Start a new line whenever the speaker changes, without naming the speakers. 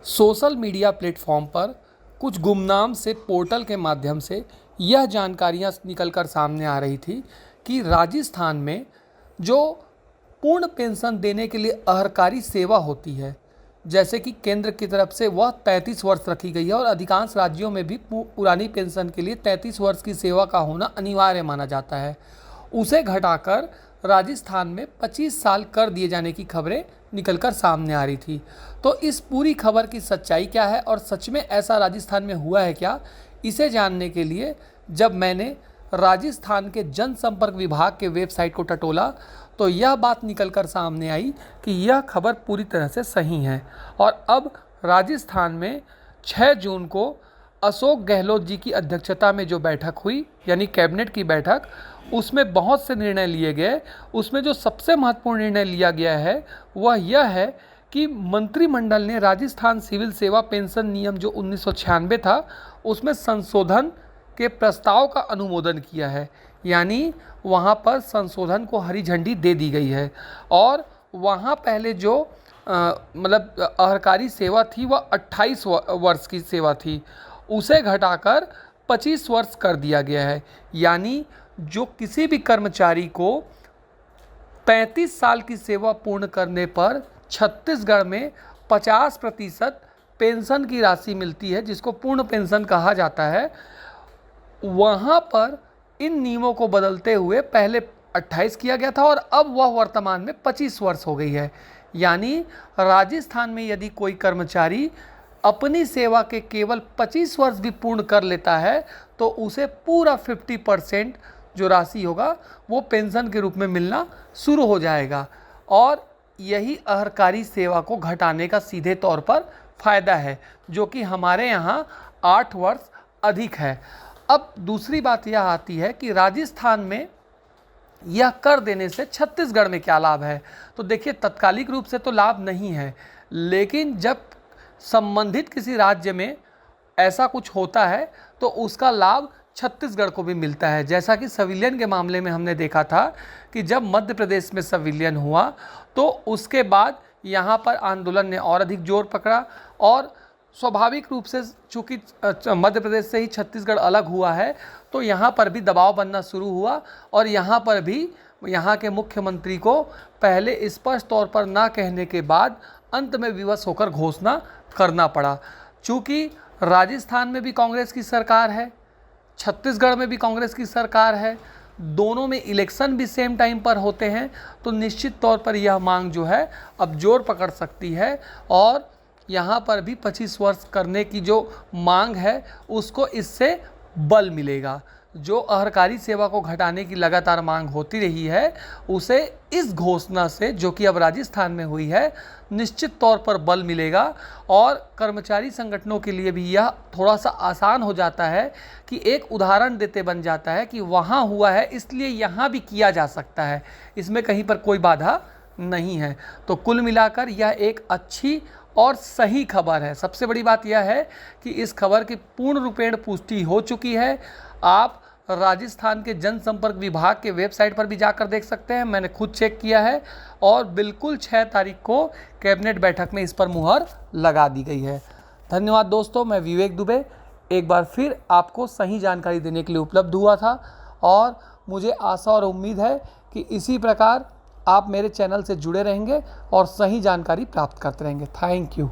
Social media platform पर कुछ गुमनाम से पोर्टल के माध्यम से यह जानकारियां निकलकर सामने आ रही थी कि राजस्थान में जो पूर्ण पेंशन देने के लिए अहर्कारी सेवा होती है, जैसे कि केंद्र की तरफ से वह 33 वर्ष रखी गई है और अधिकांश राज्यों में भी पुरानी पेंशन के लिए 33 वर्ष की सेवा का होना अनिवार्य माना जाता है, उसे घटाकर राजस्थान में 25 साल कर दिए जाने की खबरें निकलकर सामने आ रही थी। तो इस पूरी खबर की सच्चाई क्या है और सच में ऐसा राजस्थान में हुआ है क्या, इसे जानने के लिए जब मैंने राजस्थान के जनसंपर्क विभाग के वेबसाइट को टटोला तो यह बात निकलकर सामने आई कि यह खबर पूरी तरह से सही है। और अब राजस्थान में 6 जून को अशोक गहलोत जी की अध्यक्षता में जो बैठक हुई, यानी कैबिनेट की बैठक, उसमें बहुत से निर्णय लिए गए। उसमें जो सबसे महत्वपूर्ण निर्णय लिया गया है वह यह है कि मंत्रिमंडल ने राजस्थान सिविल सेवा पेंशन नियम जो 1996 था उसमें संशोधन के प्रस्ताव का अनुमोदन किया है, यानी वहाँ पर संशोधन को हरी झंडी दे दी गई है। और वहाँ पहले जो अहर्कारी सेवा थी वह 28 वर्ष की सेवा थी, उसे घटाकर 25 वर्ष कर दिया गया है। यानी जो किसी भी कर्मचारी को 35 साल की सेवा पूर्ण करने पर छत्तीसगढ़ में 50% पेंशन की राशि मिलती है, जिसको पूर्ण पेंशन कहा जाता है, वहाँ पर इन नियमों को बदलते हुए पहले 28 किया गया था और अब वह वर्तमान में 25 वर्ष हो गई है। यानी राजस्थान में यदि कोई कर्मचारी अपनी सेवा के केवल 25 वर्ष भी पूर्ण कर लेता है तो उसे पूरा 50% जो राशि होगा वो पेंशन के रूप में मिलना शुरू हो जाएगा। और यही अहर्कारी सेवा को घटाने का सीधे तौर पर फ़ायदा है, जो कि हमारे यहाँ 8 वर्ष अधिक है। अब दूसरी बात यह आती है कि राजस्थान में यह कर देने से छत्तीसगढ़ में क्या लाभ है। तो देखिए, तत्कालिक रूप से तो लाभ नहीं है, लेकिन जब संबंधित किसी राज्य में ऐसा कुछ होता है तो उसका लाभ छत्तीसगढ़ को भी मिलता है। जैसा कि संविलियन के मामले में हमने देखा था कि जब मध्य प्रदेश में संविलियन हुआ तो उसके बाद यहाँ पर आंदोलन ने और अधिक जोर पकड़ा और स्वाभाविक रूप से चूँकि मध्य प्रदेश से ही छत्तीसगढ़ अलग हुआ है तो यहाँ पर भी दबाव बनना शुरू हुआ और यहाँ पर भी यहाँ के मुख्यमंत्री को पहले स्पष्ट तौर पर ना कहने के बाद अंत में विवश होकर घोषणा करना पड़ा। चूँकि राजस्थान में भी कांग्रेस की सरकार है, छत्तीसगढ़ में भी कांग्रेस की सरकार है, दोनों में इलेक्शन भी सेम टाइम पर होते हैं, तो निश्चित तौर पर यह मांग जो है अब जोर पकड़ सकती है और यहाँ पर भी 25 वर्ष करने की जो मांग है उसको इससे बल मिलेगा। जो अहर्कारी सेवा को घटाने की लगातार मांग होती रही है उसे इस घोषणा से, जो कि अब राजस्थान में हुई है, निश्चित तौर पर बल मिलेगा और कर्मचारी संगठनों के लिए भी यह थोड़ा सा आसान हो जाता है कि एक उदाहरण देते बन जाता है कि वहाँ हुआ है इसलिए यहाँ भी किया जा सकता है, इसमें कहीं पर कोई बाधा नहीं है। तो कुल मिलाकर यह एक अच्छी और सही खबर है। सबसे बड़ी बात यह है कि इस खबर की पूर्ण रूपेण पुष्टि हो चुकी है। आप राजस्थान के जनसंपर्क विभाग के वेबसाइट पर भी जाकर देख सकते हैं, मैंने खुद चेक किया है और बिल्कुल 6 तारीख को कैबिनेट बैठक में इस पर मुहर लगा दी गई है। धन्यवाद दोस्तों, मैं विवेक दुबे एक बार फिर आपको सही जानकारी देने के लिए उपलब्ध हुआ था और मुझे आशा और उम्मीद है कि इसी प्रकार आप मेरे चैनल से जुड़े रहेंगे और सही जानकारी प्राप्त करते रहेंगे। Thank you.